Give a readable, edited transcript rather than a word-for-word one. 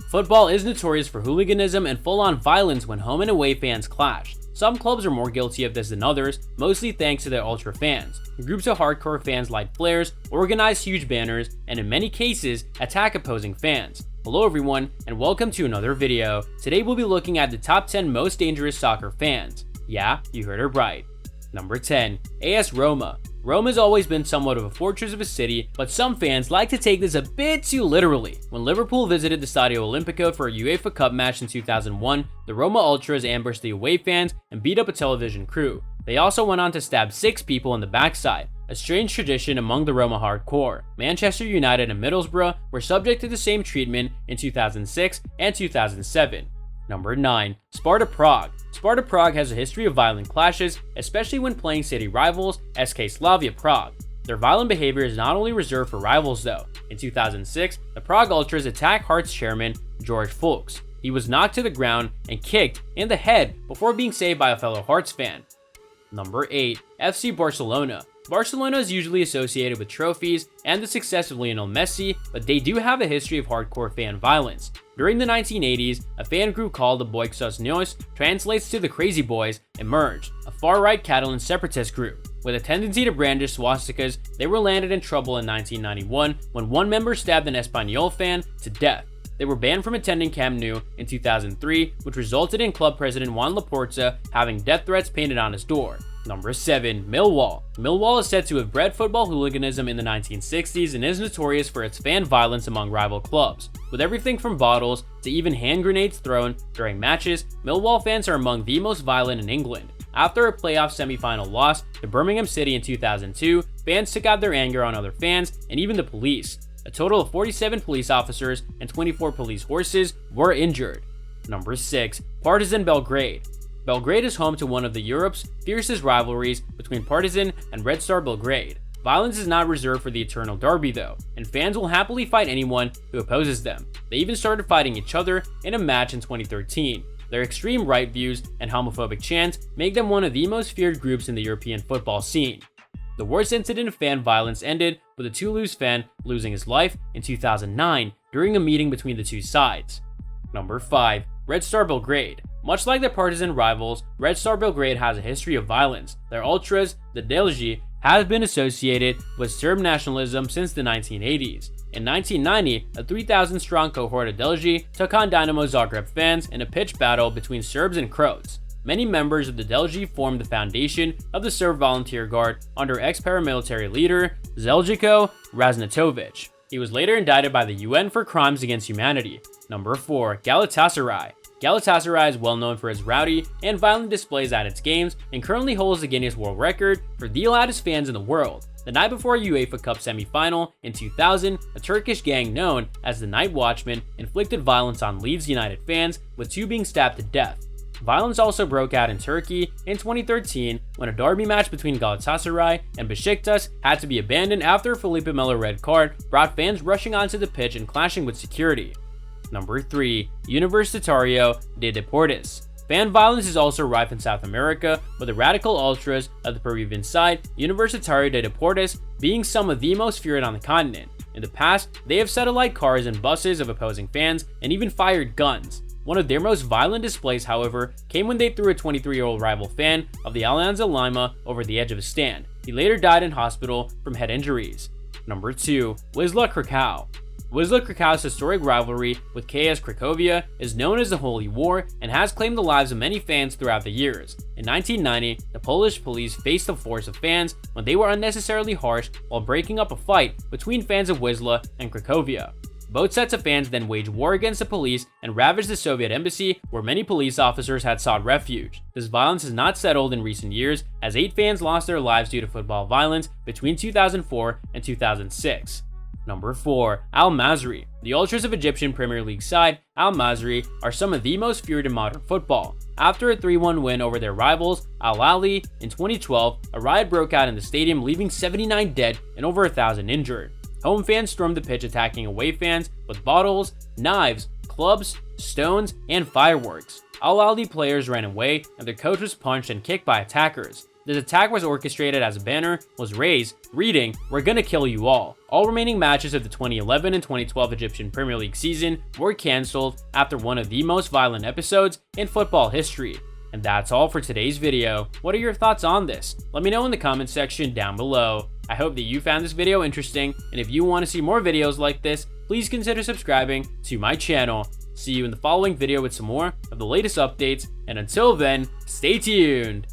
Football is notorious for hooliganism and full-on violence when home and away fans clash. Some clubs are more guilty of this than others, mostly thanks to their ultra fans. Groups of hardcore fans light flares, organize huge banners, and in many cases, attack opposing fans. Hello everyone, and welcome to another video. Today we'll be looking at the top 10 most dangerous soccer fans. Yeah, you heard it right. Number 10. AS Roma. Rome has always been somewhat of a fortress of a city, but some fans like to take this a bit too literally. When Liverpool visited the Stadio Olimpico for a UEFA Cup match in 2001, the Roma Ultras ambushed the away fans and beat up a television crew. They also went on to stab 6 people in the backside, a strange tradition among the Roma hardcore. Manchester United and Middlesbrough were subject to the same treatment in 2006 and 2007. Number 9. Sparta Prague. Sparta Prague has a history of violent clashes, especially when playing city rivals SK Slavia Prague. Their violent behavior is not only reserved for rivals though. In 2006, the Prague Ultras attacked Hearts chairman George Fulks. He was knocked to the ground and kicked in the head before being saved by a fellow Hearts fan. Number 8. FC Barcelona. Barcelona is usually associated with trophies and the success of Lionel Messi, but they do have a history of hardcore fan violence. During the 1980s, a fan group called the Boixos Neos, translates to the Crazy Boys, emerged, a far-right Catalan separatist group. With a tendency to brandish swastikas, they were landed in trouble in 1991 when one member stabbed an Espanyol fan to death. They were banned from attending Camp Nou in 2003, which resulted in club president Juan Laporta having death threats painted on his door. Number 7. Millwall. Millwall is said to have bred football hooliganism in the 1960s and is notorious for its fan violence among rival clubs. With everything from bottles to even hand grenades thrown during matches, Millwall fans are among the most violent in England. After a playoff semi-final loss to Birmingham City in 2002, fans took out their anger on other fans and even the police. A total of 47 police officers and 24 police horses were injured. Number 6. Partizan Belgrade. Belgrade is home to one of Europe's fiercest rivalries between Partizan and Red Star Belgrade. Violence is not reserved for the eternal derby though, and fans will happily fight anyone who opposes them. They even started fighting each other in a match in 2013. Their extreme right views and homophobic chants make them one of the most feared groups in the European football scene. The worst incident of fan violence ended with a Toulouse fan losing his life in 2009 during a meeting between the two sides. Number 5. Red Star Belgrade. Much like their Partizan rivals, Red Star Belgrade has a history of violence. Their ultras, the Delji, have been associated with Serb nationalism since the 1980s. In 1990, a 3,000-strong cohort of Delji took on Dynamo Zagreb fans in a pitched battle between Serbs and Croats. Many members of the Delji formed the foundation of the Serb Volunteer Guard under ex-paramilitary leader Zeljko Raznatovic. He was later indicted by the UN for crimes against humanity. Number 4. Galatasaray. Galatasaray is well known for its rowdy and violent displays at its games and currently holds the Guinness World Record for the loudest fans in the world. The night before a UEFA Cup semi-final in 2000, a Turkish gang known as the Night Watchmen inflicted violence on Leeds United fans, with 2 being stabbed to death. Violence also broke out in Turkey in 2013 when a derby match between Galatasaray and Besiktas had to be abandoned after a Felipe Melo red card brought fans rushing onto the pitch and clashing with security. Number 3. Universitario de Deportes. Fan violence is also rife in South America, with the radical ultras of the Peruvian side, Universitario de Deportes, being some of the most feared on the continent. In the past, they have set alight cars and buses of opposing fans and even fired guns. One of their most violent displays, however, came when they threw a 23-year-old rival fan of the Alianza Lima over the edge of a stand. He later died in hospital from head injuries. Number 2. Wisla Krakow. Wisla Krakow's historic rivalry with KS Cracovia is known as the Holy War and has claimed the lives of many fans throughout the years. In 1990, the Polish police faced a force of fans when they were unnecessarily harsh while breaking up a fight between fans of Wisla and Cracovia. Both sets of fans then waged war against the police and ravaged the Soviet embassy, where many police officers had sought refuge. This violence has not settled in recent years, as 8 fans lost their lives due to football violence between 2004 and 2006. Number 4. Al Masry. The ultras of Egyptian Premier League side, Al Masry, are some of the most feared in modern football. After a 3-1 win over their rivals, Al Ahly, in 2012, a riot broke out in the stadium, leaving 79 dead and over 1,000 injured. Home fans stormed the pitch, attacking away fans with bottles, knives, clubs, stones, and fireworks. Al Ahly players ran away, and their coach was punched and kicked by attackers. This attack was orchestrated as a banner was raised, reading, "We're gonna kill you all." All remaining matches of the 2011 and 2012 Egyptian Premier League season were cancelled after one of the most violent episodes in football history. And that's all for today's video. What are your thoughts on this? Let me know in the comment section down below. I hope that you found this video interesting, and if you want to see more videos like this, please consider subscribing to my channel. See you in the following video with some more of the latest updates, and until then, stay tuned!